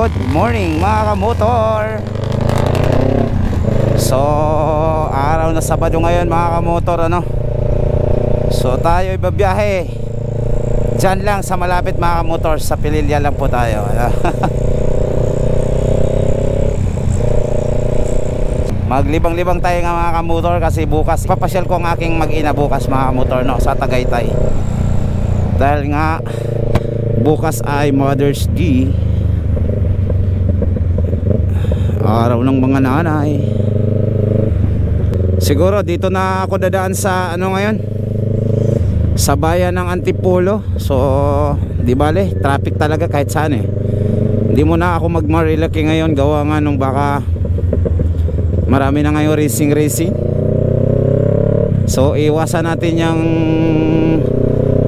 Good morning mga kamotor. So araw na Sabado ngayon mga kamotor, ano. So tayo ibabiyahe dyan lang sa malapit mga kamotor. Sa Pililya lang po tayo, ano? Maglibang-libang tayo nga mga kamotor, kasi bukas papasyal ko ang aking mag-ina bukas mga kamotor, no, sa Tagaytay. Dahil nga bukas ay Mother's Day, araw ng mga nanay. Siguro dito na ako dadaan sa ano ngayon, sa bayan ng Antipolo. So di bale, traffic talaga kahit saan eh. Hindi mo na ako mag-Marilaki ngayon, gawa nga nung baka marami na ngayon racing. So iwasan natin yung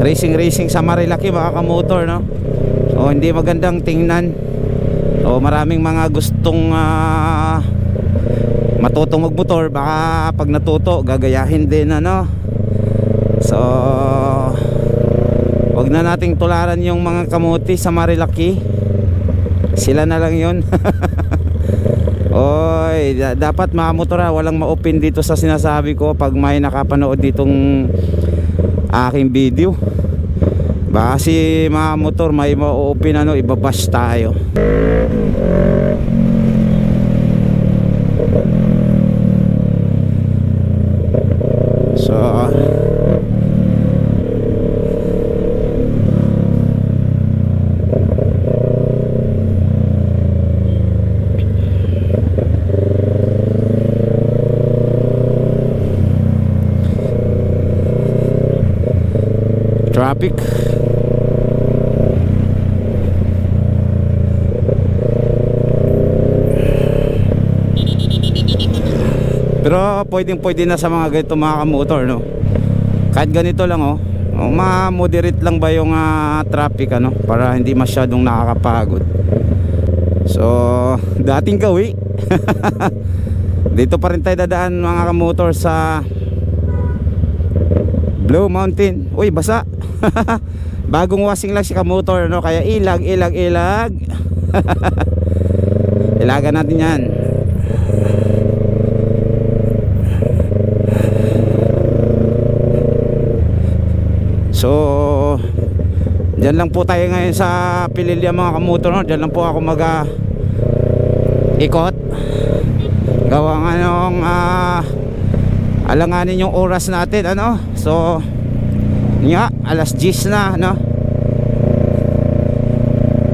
racing sa Marilaki mga kamotor, no? So hindi magandang tingnan. So maraming mga gustong matutong magmotor, baka pag natuto gagayahin din, ano. So wag na nating tularan yung mga kamuti sa Marilaki. Sila na lang yun. Oy, dapat mga motora walang ma-open dito sa sinasabi ko pag may nakapanood ditong aking video. Baka si mga motor may ma-open, ano, ibabash tayo. So traffic. Pero pwede na sa mga ganito mga kamotor, no. Kahit ganito lang, oh, ma-moderate lang ba yung traffic, ano, para hindi masyadong nakakapagod. So dating gawi. Dito pa rin tayo dadaan mga kamotor sa Blue Mountain. Uy, basa. Bagong washing lang si kamotor, no, kaya ilag. Ilagan natin yan. So dyan lang po tayo ngayon sa Pililya mga kamotor, no? Dyan lang po ako ikot. Gawa nga nung alanganin yung oras natin, ano. So nga, alas 10 na, no?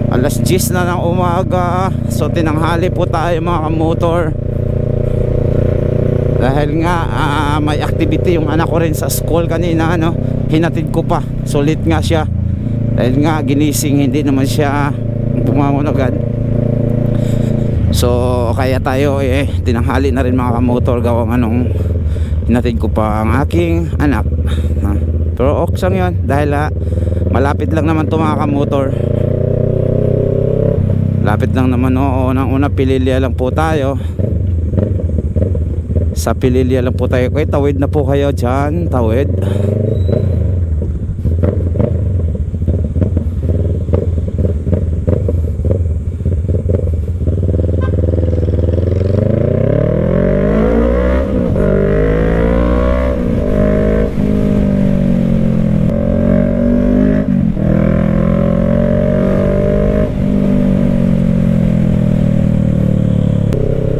Alas 10 na ng umaga. So tinanghali po tayo mga kamotor. Dahil nga may activity yung anak ko rin sa school kanina, no? Hinatid ko pa, sulit nga siya. Dahil nga ginising, hindi naman siya bumangon agad. So kaya tayo tinanghali na rin mga kamotor, gawa nga nung hinatid ko pa ang aking anak, ha? Pero oksang yun, dahil malapit lang naman to mga kamotor. Lapit lang naman, oo. Unang-una Pililya lang po tayo. Sa Pililya lang po tayo. Kaya tawid na po kayo dyan, tawid.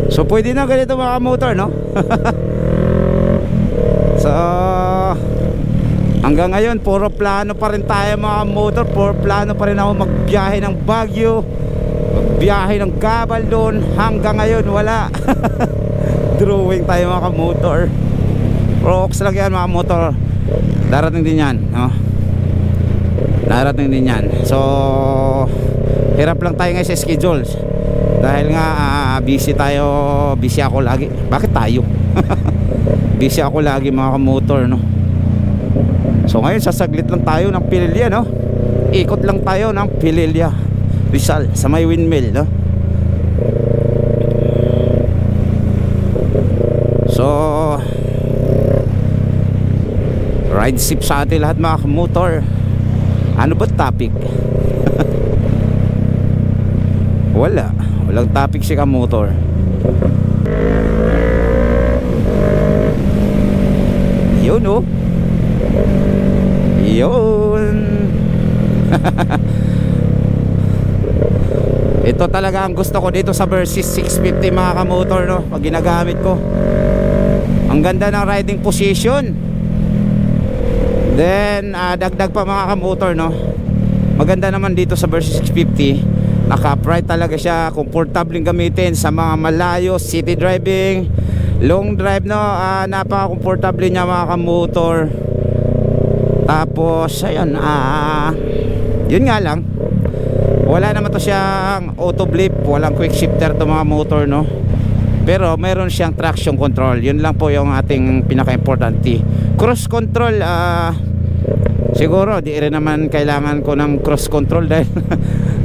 So pwede na ganito mga motor, no? So hanggang ngayon puro plano pa rin tayo mga motor. Puro plano pa rin ako magbiyahe ng Baguio, magbiyahe ng Gabaldon. Hanggang ngayon wala. Drawing tayo mga motor. Rocks lang yan mga motor. Darating din yan, no? Darating din yan. So hirap lang tayo ngayon sa schedule. Dahil nga busy ako lagi. Bakit tayo? Busy ako lagi mga kamotor, no? So ngayon sasaglit lang tayo ng Pililya, no? Ikot lang tayo ng Pililya Rizal sa may windmill, no? So ride sip sa atin lahat mga kamotor. Ano ba topic? walang topic si kamotor. Yun oh, yun. Ito talaga ang gusto ko dito sa Versys 650 mga kamotor, no, pag ginagamit ko. Ang ganda ng riding position. Then dagdag pa mga kamotor, no, maganda naman dito sa Versys 650, naka-upright talaga siya, komportableng gamitin sa mga malayo, city driving, long drive, no. Napaka-komportable niya mga kamotor. Tapos ayun, yun nga lang, wala naman to siyang auto blip, walang quick shifter to mga motor, no. Pero meron siyang traction control. Yun lang po yung ating pinaka-importante. Cruise control, siguro di rin naman kailangan ko ng cruise control dahil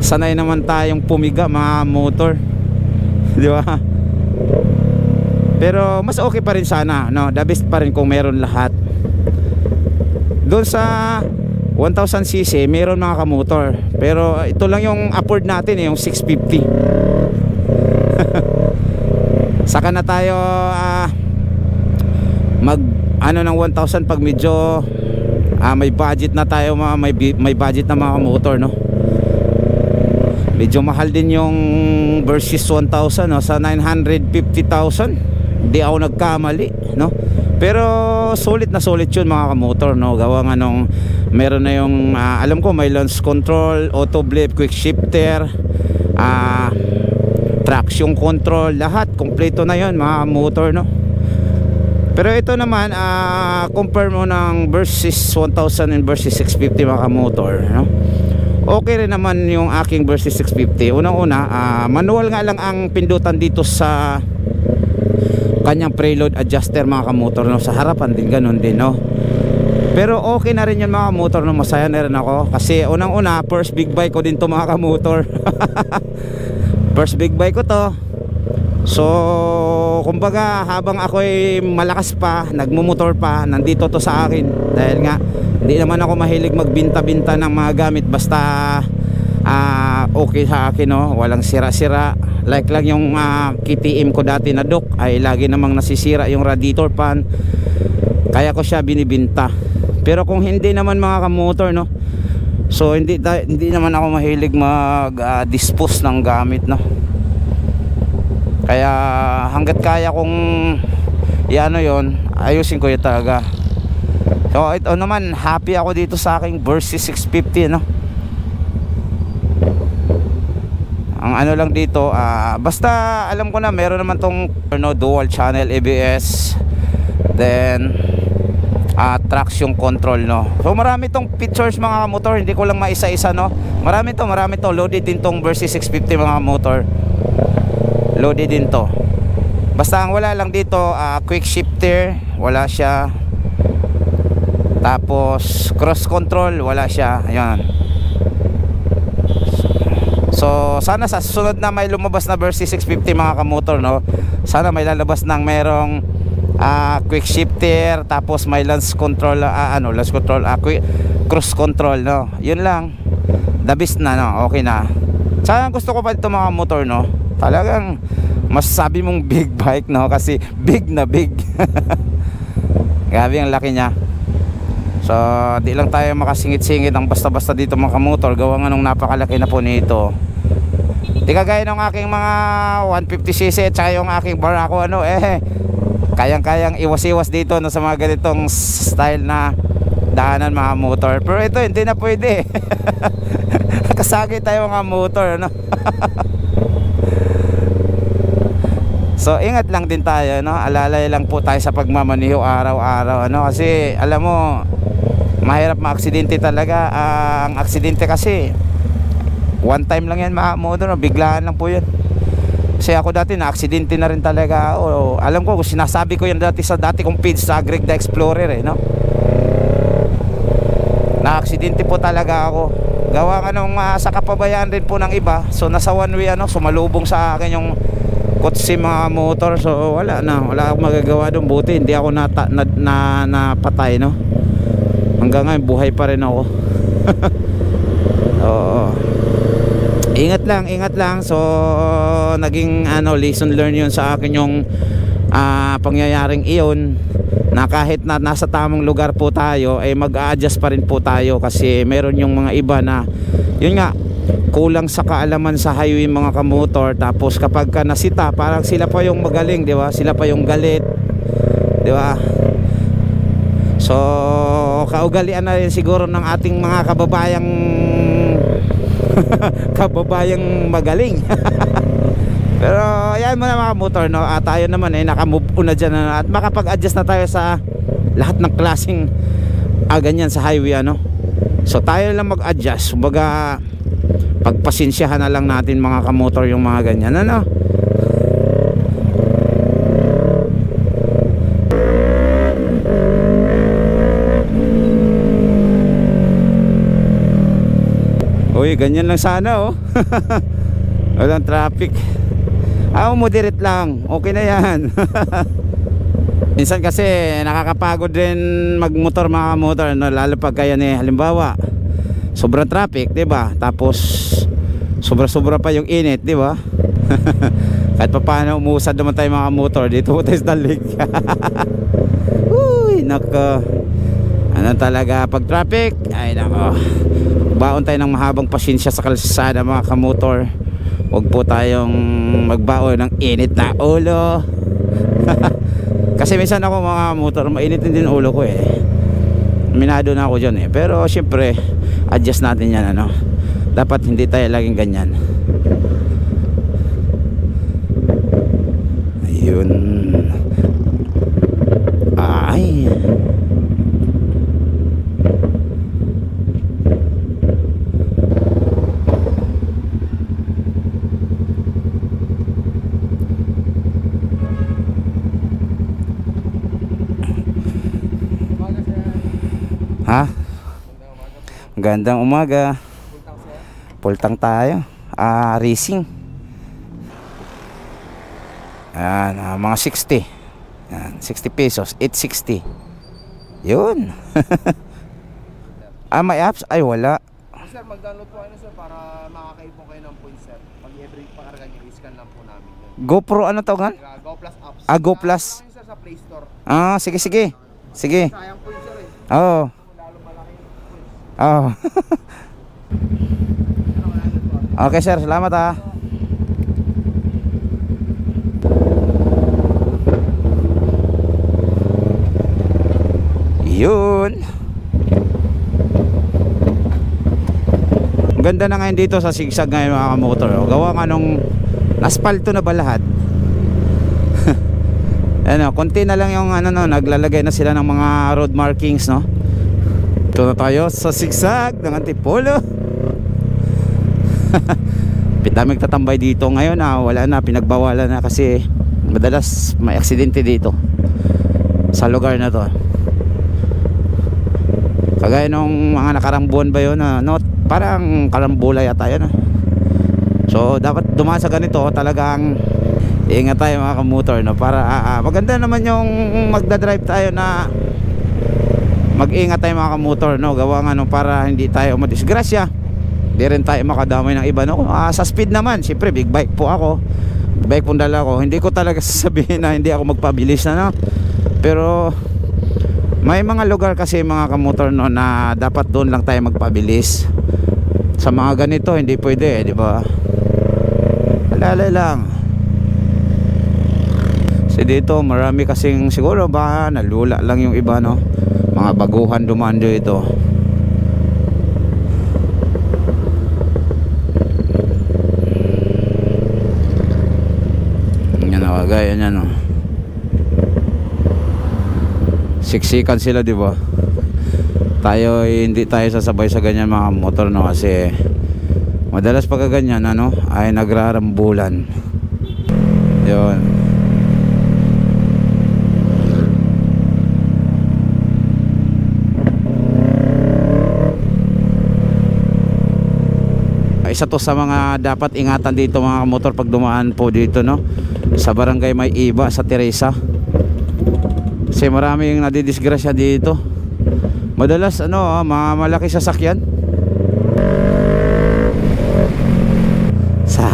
sanay naman tayong pumiga mga motor, di ba? Pero mas okay pa rin sana, no. The best pa rin kung meron lahat. Doon sa 1000cc meron mga kamotor, pero ito lang yung afford natin, yung 650. Saka na tayo mag ano ng 1000 pag medyo may budget na tayo, may budget na mga kamotor, no. Medyo mahal din yung Versys 1000, no, sa 950,000 hindi ako nagkamali, no. Pero sulit na sulit yun mga kamotor, no. Gawa nga nung meron na yung alam ko may launch control, auto blip, quick shifter, traction control, lahat kompleto na yun mga motor, no. Pero ito naman, compare mo ng Versys 1000 and Versys 650 mga motor, no. Okay rin naman yung aking Versys 650. Unang-una, manual nga lang ang pindutan dito sa kanyang preload adjuster mga kamotor, no. Sa harapan din ganun din, no. Pero okay na rin yun mga motor, no. Masaya na rin ako kasi unang-una, first big bike ko din to mga kamotor. First big bike ko to. So kumbaga habang ako'y malakas pa, nagmumotor pa, nandito to sa akin. Dahil nga hindi naman ako mahilig magbinta-binta ng mga gamit, basta okay sa akin, no. Walang sira-sira. Like lang yung KTM ko dati na Duke, ay lagi namang nasisira yung radiator fan, kaya ko siya binibinta. Pero kung hindi naman mga kamotor, no, so hindi naman ako mahilig mag-dispose ng gamit, no. Kaya hanggat kaya kong iano yon, ayusin ko yun talaga. So ito naman, happy ako dito sa aking Versys 650, no. Ang ano lang dito, basta alam ko na meron naman tong dual channel ABS, then traction control, no. So marami tong features mga motor, hindi ko lang maisa-isa, no. Marami to, loaded din tong Versys 650 mga motor. Loaded din to. Basta ang wala lang dito, quick shifter, wala siya. Tapos cross control, wala siya. Ayan. So sana sa susunod na may lumabas na Versys 650 mga kamotor, no, sana may lalabas ng merong quick shifter, tapos may launch control, cruise control, no. Yun lang, the best na, no. Okay na. Saka gusto ko pa dito mga motor, no, talagang masasabi mong big bike, no, kasi big na big. Grabe ang laki niya. So di lang tayo makasingit-singit ang basta-basta dito mga kamotor, gawa nga nung napakalaki na po nito. Di kagaya ng aking mga 150cc at saka yung aking Barako, ano, kayang-kayang iwas-iwas dito, no, sa mga ganitong style na daanan mga motor. Pero ito hindi na pwede. Kasagi tayo mga motor, no. So ingat lang din tayo, no. Alalay lang po tayo sa pagmamaniho araw-araw, ano, kasi alam mo mahirap maaksidente talaga. Ang aksidente kasi one time lang yan mga motor, no? Biglaan lang po yan. Kasi ako dati na-aksidente na rin talaga ako. Alam ko, sinasabi ko yan dati sa dati kong page sa Greg the Explorer, no. Na-aksidente po talaga ako. Gawa nga nung sa kapabayaan rin po ng iba. So nasa one way, ano, sumalubong sa akin yung kotse mga motor. So wala akong magagawa doon. Buti hindi ako napatay, no. Hanggang ngayon buhay pa rin ako. Oo. Ingat lang. So naging lesson learned yun sa akin yung pangyayaring iyon, na kahit na nasa tamang lugar po tayo ay mag-a-adjust pa rin po tayo, kasi meron yung mga iba na yun nga, kulang sa kaalaman sa highway mga kamotor. Tapos kapag ka nasita, parang sila pa yung magaling, di ba? Sila pa yung galit, di ba? So kaugalian na rin siguro ng ating mga kababayang magaling. Pero yan mo na mga motor, no? Tayo naman ay nakamove on na dyan, at makapag-adjust na tayo sa lahat ng klaseng ganyan sa highway, ano? So tayo lang mag-adjust. Kumbaga pagpasensyahan na lang natin mga kamotor yung mga ganyan, ano? Uy, ganyan lang sana, oh. Walang traffic. Moderate lang, okay na yan. Minsan kasi nakakapagod din magmotor mga motor, no? Lalo pag kaya halimbawa sobrang traffic, di ba? Tapos sobra pa yung init, di ba? Kahit pa paano umuusad naman tayo mga motor dito tayo sa dalig. Uy, nako. Ano talaga pag traffic? Ay nako. Baon tayo ng mahabang pasensya sa kalsada mga kamotor. Huwag po tayong magbaon ng init na ulo. Kasi minsan ako mga motor, mainit din ulo ko eh. Minado na ako dyan eh. Pero syempre adjust natin yan, ano? Dapat hindi tayo laging ganyan. Ayun. Ay. Ha? Gandang umaga. Pultang tayo. Racing. Ayan, mga 60. Ayan, 60 pesos. 860. Yun. May apps? Ay, wala. Sir, mag-download po kayo, sir, para makakaipon kayo ng points, sir. Pag every pakarga nyo, i-scan lang po namin yun. GoPro, ano tawagan? Go Plus apps. Go Plus. Sir, sa Play Store. Sige. Sige. Sayang points, sir, eh. Oo. Lalo malaki yung points. Oo. Okay sir, salamat ha. Yun. Ganda na ngayon dito sa sigsag ngayon mga motor. Gawa nga nung aspalto na ba lahat? Konti na lang yung naglalagay na sila ng mga road markings, no? Ito na tayo sa sigsag ng Antipolo. Daming tatambay dito ngayon, wala na, pinagbawalan na kasi madalas may aksidente dito sa lugar na to. Kagaya nung mga nakarang buwan ba yun, parang karambula yata yun. So dapat dumaan sa ganito, talagang ingat tayo mga kamotor, no? Para maganda naman yung magdadrive tayo na mag-ingat tayo mga kamotor, no? Gawa nga para hindi tayo madisgrasya, di rin tayo makadamay ng iba, no? Sa speed naman, siyempre big bike po ako, bike pong dala ko, hindi ko talaga sasabihin na hindi ako magpabilis na, no? Pero may mga lugar kasi mga kamotor, no, na dapat doon lang tayo magpabilis. Sa mga ganito hindi pwede, di ba? Alala lang. Kasi dito marami kasing siguro ba nalula lang yung iba, no? Mga baguhan dumaan dito. Gaya niya, no? Siksikan sila, di ba? Tayo hindi tayo sasabay sa ganyan mga motor, no? Kasi madalas pagka ganyan ay nagrarambulan. Yun. Isa to sa mga dapat ingatan dito mga motor pag dumaan po dito, no? Sa barangay May Iba sa Teresa. Kasi maraming nadidisgrasya dito. Madalas mga malaki sasakyan.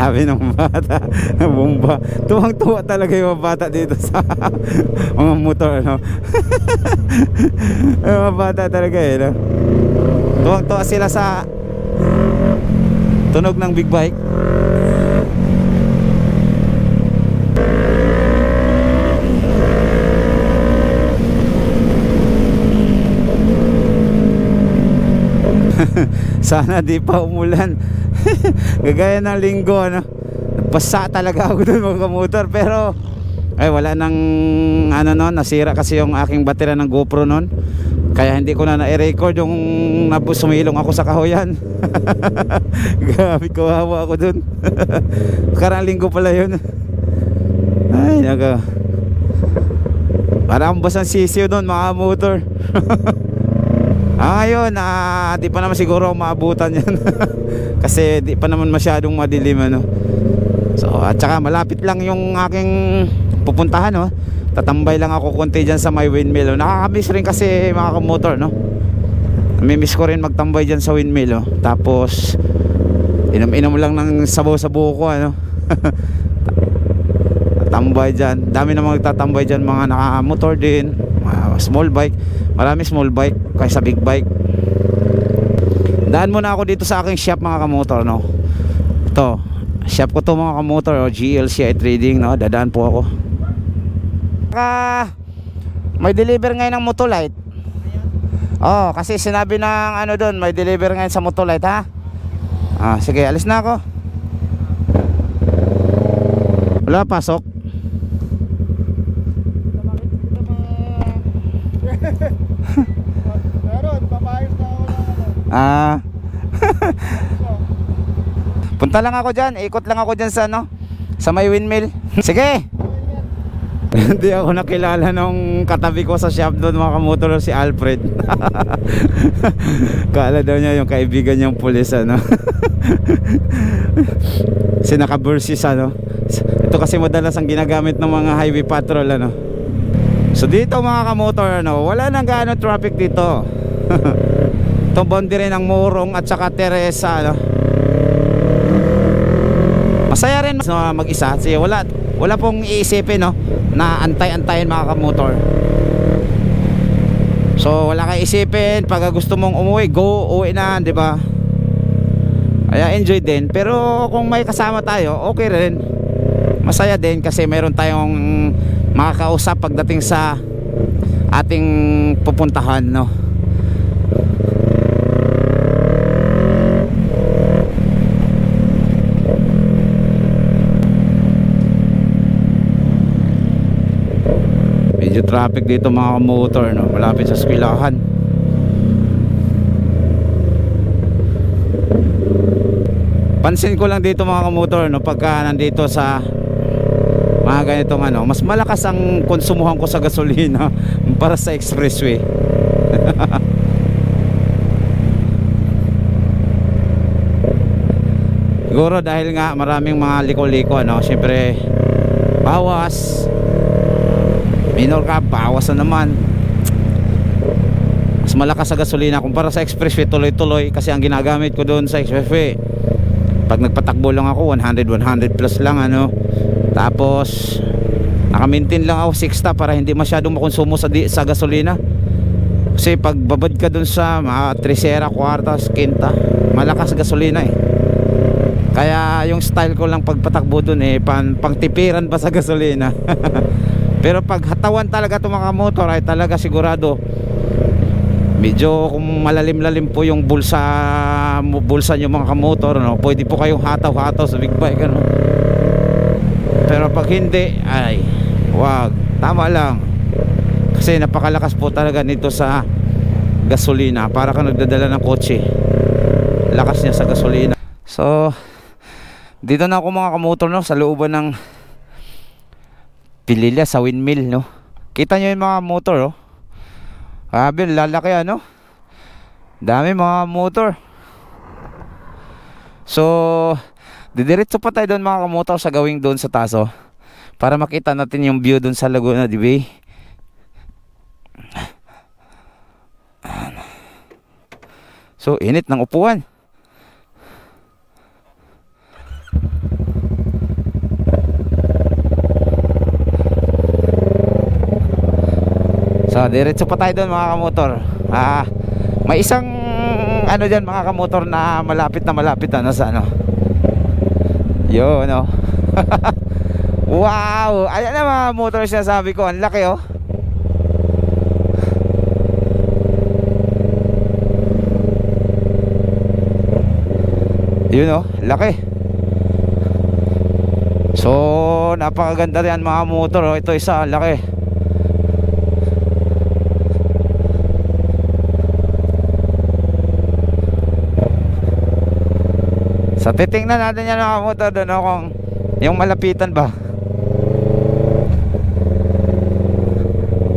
Sabi ng bata, bomba. Tuwang-tuwa talaga yung mga bata dito sa mga motor, no? Yung mga bata talaga eh, no? Tuwang-tuwa sila sa tunog ng big bike. Sana di pa umulan. Gagaya ng linggo, ano, nagpasa talaga ako dun mga kamotor. Pero ay wala nang ano nun, nasira kasi yung aking baterya ng GoPro nun. Kaya hindi ko na na-record yung sumilong ako sa kahoyan. Grabe, kawawa ako dun. Karang linggo pala yun. Ay naga, parang basang sisiw dun mga motor. Ngayon, di pa naman siguro maabutan yan. Kasi di pa naman masyadong madilim, ano. So, at saka malapit lang yung aking pupuntahan, no. Tatambay lang ako konti dyan sa may windmill, no? Nakakamiss rin kasi mga kamotor, no. Namimiss ko rin magtambay dyan sa windmill, no. Tapos inom-inom lang ng sabaw sa buko, ano. Tambay dyan. Dami namang nagtatambay dyan, mga nakamotor din, mga small bike. Marami small bike kaysa big bike. Daan muna ako dito sa aking shop mga kamotor, no. Ito, shop ko to mga kamotor, GLCI Trading, no. Dadaan po ako. May deliver ngayon ng Motolite. Oh, kasi sinabi ng ano doon, may deliver ngayon sa Motolite, ha. Sige, alis na ako. Wala pasok. Meron, papayos na ako ng Punta lang ako dyan, ikot lang ako dyan sa ano, sa may windmill. Sige. Hindi ako nakilala nung katabi ko sa shop doon mga kamotor, si Alfred. Kala daw niya yung kaibigan niyang pulis, ano. Si nakabursis, ano. Ito kasi madalas ang ginagamit ng mga highway patrol, ano. So dito mga kamotor, ano, wala nang gaano traffic dito. Itong boundary ng Morong at saka Teresa, ano. Masaya rin mag-isa kasi wala pong iisipin, no, na antay-antayin mga kamotor. So wala kang isipin, pag gusto mong umuwi, uwi na, di ba? Kaya enjoy din. Pero kung may kasama tayo, okay rin. Masaya din kasi meron tayong makakausap pagdating sa ating pupuntahan, no. Medyo traffic dito mga motor, no, malapit sa eskwelahan. Pansin ko lang dito mga motor, no, pagka nandito sa mga ganitong ano, mas malakas ang konsumuhan ko sa gasolina para sa expressway. Siguro dahil nga maraming mga liko-liko, ano, syempre bawas. Minor ka, bawas na naman. Mas malakas sa gasolina kumpara sa expressway, tuloy-tuloy. Kasi ang ginagamit ko doon sa expressway, pag nagpatakbo lang ako 100 plus lang, ano. Tapos naka-maintain lang ako 60 para hindi masyadong makonsumo sa gasolina. Kasi pag babad ka doon sa mga Tresera, Cuartas, Quinta, malakas gasolina eh. Kaya yung style ko lang pagpatakbo doon eh, pangtipiran pa sa gasolina. Pero pag hatawan talaga itong mga motor ay talaga sigurado medyo kung malalim-lalim po yung bulsa nyo mga kamotor, no, pwede po kayong hataw-hataw sa big bike, ano. Pero pag hindi, ay wag, tama lang. Kasi napakalakas po talaga nito sa gasolina. Para ka nagdadala ng kotse, lakas niya sa gasolina. So dito na ako mga kamotor, no, sa looban ng Pilila sa windmill, no. Kita nyo yung mga motor, oh. Grabe, lalaki, ano. Dami mga motor. So didiretso pa tayo doon mga kamotor sa gawing doon sa taso para makita natin yung view doon sa Laguna de Bay. So init ng upuan. Diretso pa tayo doon mga kamotor. May isang ano dyan mga kamotor na malapit ano sa ano. Yun no. Wow, ayan na mga motor siya, sabi ko, ang laki oh. Yun oh, laki. So napakaganda rin mga motor oh. Ito isa, ang laki. Sa titingnan natin yan mga motor doon oh, kung yung malapitan ba.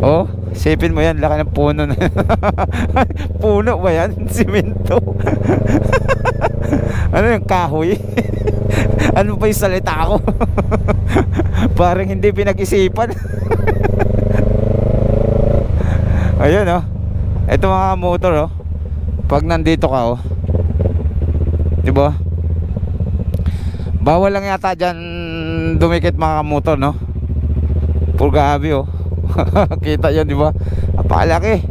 Oh, sipin mo yan, laki ng puno na. Puno ba yan? Simento. Ano yung kahoy? Ano pa yung salita ko? Parang hindi pinag-isipan. Ayun oh. Ito mga motor oh. Pag nandito ka oh, diba? Bawal lang yata dyan dumikit mga motor no. Purgabi oh. Kita yun diba? Napakalaki.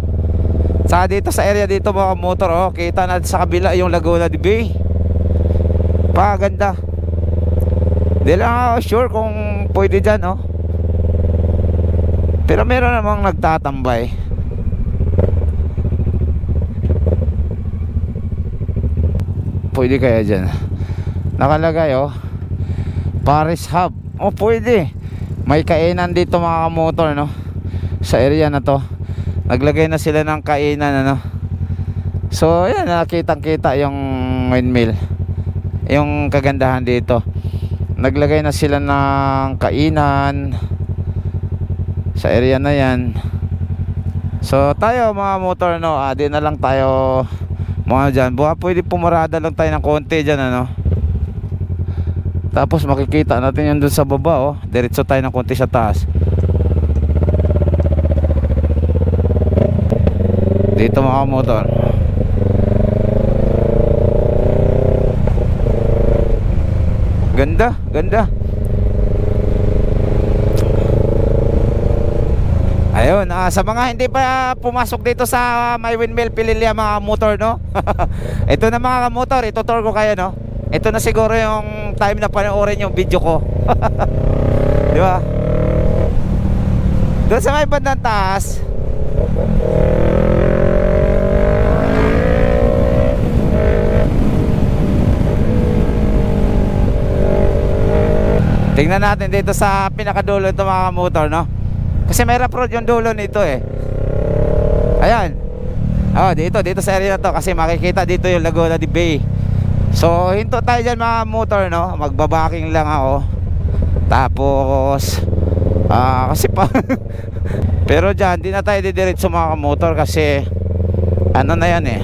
Saka dito sa area dito mga motor oh, kita na sa kabila yung Laguna de Bay. Paganda. Di lang ako sure kung pwede dyan oh. Pero meron namang nagtatambay. Pwede kaya dyan. Nakalagay oh, Paris Hub. Oh pwede. May kainan dito mga motor no. Sa area na to naglagay na sila ng kainan ano. So ayan, nakitang kita yung windmill. Yung kagandahan dito, naglagay na sila ng kainan sa area na yan. So tayo mga motor no, di na lang tayo mga dyan. Pwede pumarada lang tayo ng konti dyan ano. Tapos makikita natin yun dun sa baba oh. Diretso tayo ng konti sa taas. Dito mga motor. Ganda, ganda. Ayun, sa mga hindi pa pumasok dito sa My Windmill Pililya mga motor no. Ito na mga motor, itutur ko kayo no. Ito na siguro yung time na panoorin yung video ko. Di ba? Doon sa may bandang taas. Tingnan natin dito sa pinakadulo ito mga motor no. Kasi may rough road yung dulo nito eh. Ayan. Oh, dito sa area na to kasi makikita dito yung Laguna de Bay. So hinto tayo dyan mga motor no. Magbabaking lang ako. Tapos kasi pa pero dyan di na tayo didiretso mga motor kasi ano na yan eh,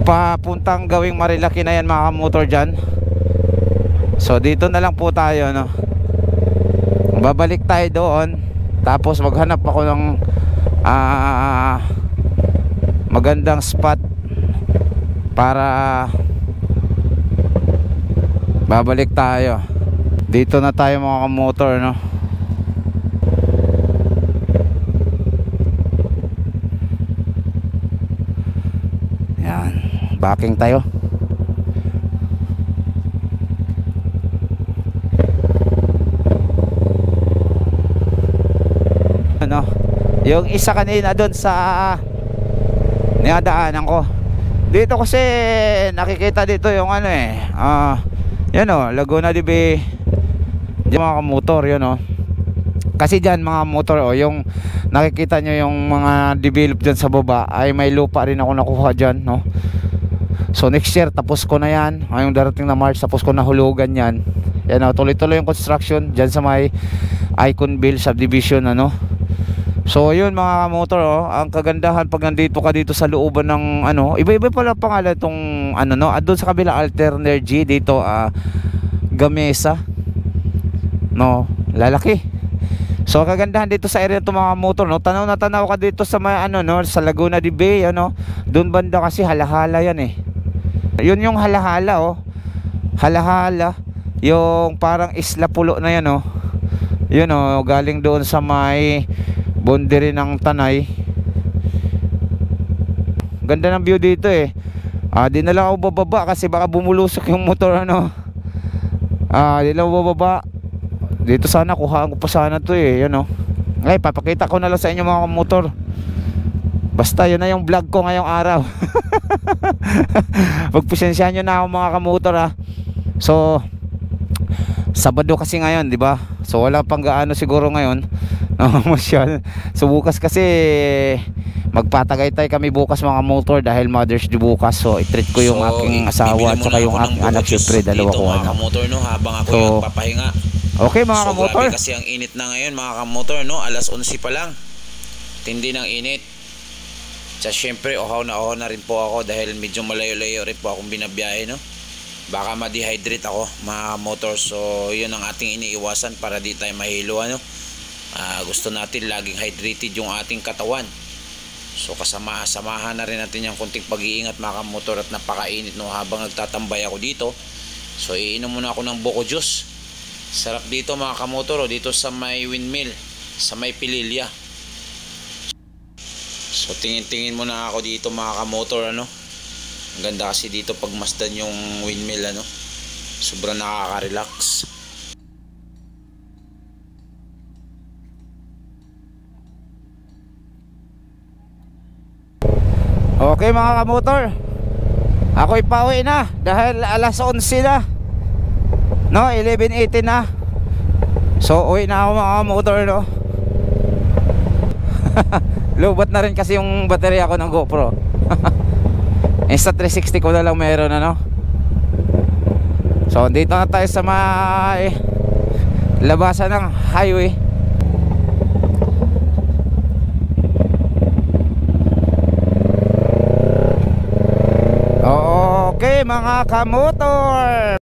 papuntang gawing Marilaki na yan mga motor dyan. So dito na lang po tayo no. Babalik tayo doon. Tapos maghanap ako ng magandang spot para babalik tayo. Dito na tayo mga motor no. Yan, backing tayo. Ano, yung isa kanina doon sa niadaanan ko. Dito kasi nakikita dito yung ano eh, yan o, Laguna de Bay. Diyan mga motor yun o. Kasi dyan mga motor o, yung nakikita nyo yung mga develop dyan sa baba ay may lupa rin ako nakuha dyan no. So next year tapos ko na yan. Ngayong darating na March tapos ko na hulugan yan. Yan o, tuloy-tuloy yung construction dyan sa may Iconville subdivision ano. So yun mga motor oh, ang kagandahan pag nandito ka dito sa looban ng ano, iba-iba pala pangalan itong ano no, doon sa kabila Alternergy, dito Gamesa no, lalaki. So kagandahan dito sa area itong mga motor no, tanaw na tanaw ka dito sa may ano no, sa Laguna de Bay ano, doon banda kasi halahala yan eh. Yun yung halahala oh, halahala yung parang isla pulo na yan oh. Yun oh, galing doon sa may boundary ng Tanay. Ganda ng view dito eh. Di na lang ako bababa kasi baka bumulusok yung motor ano. Di lang ako bababa. Dito sana kuhaan ko pa sana to eh, yun oh. Ay, papakita ko na lang sa inyo mga motor. Basta yun na yung vlog ko ngayong araw. Pagpasensyahan nyo na ako mga kamotor ha. So Sabado kasi ngayon, di ba? So wala pang gaano siguro ngayon. Masyal. So bukas kasi magpatagaytay kami bukas mga motor dahil Mother's Day bukas. So i-treat ko yung aking asawa at saka yung aking anak, syempre dalawa ko mga kamotor no, habang ako yung papahinga. Okay mga kamotor. Grabe kasi ang init na ngayon mga kamotor no, alas 11 pa lang. Tindi ng init. Sa syempre ohaw na rin po ako dahil medyo malayo-layo rin po akong binabiyahe no. Baka ma-dehydrate ako mga motor. So yun ang ating iniiwasan para di tayo mahilo ano. Gusto natin laging hydrated yung ating katawan. So samahan na rin natin yung kunting pag-iingat mga motor at napakainit no habang nagtatambay ako dito. So iinom muna ako ng buko juice. Sarap dito mga kamotor dito sa may windmill, sa may Pililya. So tingin-tingin muna ako dito mga kamotor ano. Ang ganda kasi dito pag masdan yung windmill ano. Sobrang nakaka-relax. Okay mga kamotor, ako'y pauwi na dahil alas 11 na. No, 11:18 na. So uwi na ako mga kamotor no. Lubat na rin kasi yung baterya ko ng GoPro. Insta 360 ko na lang meron ano. So dito na tayo sa may labasan ng highway. Okay mga kamotor,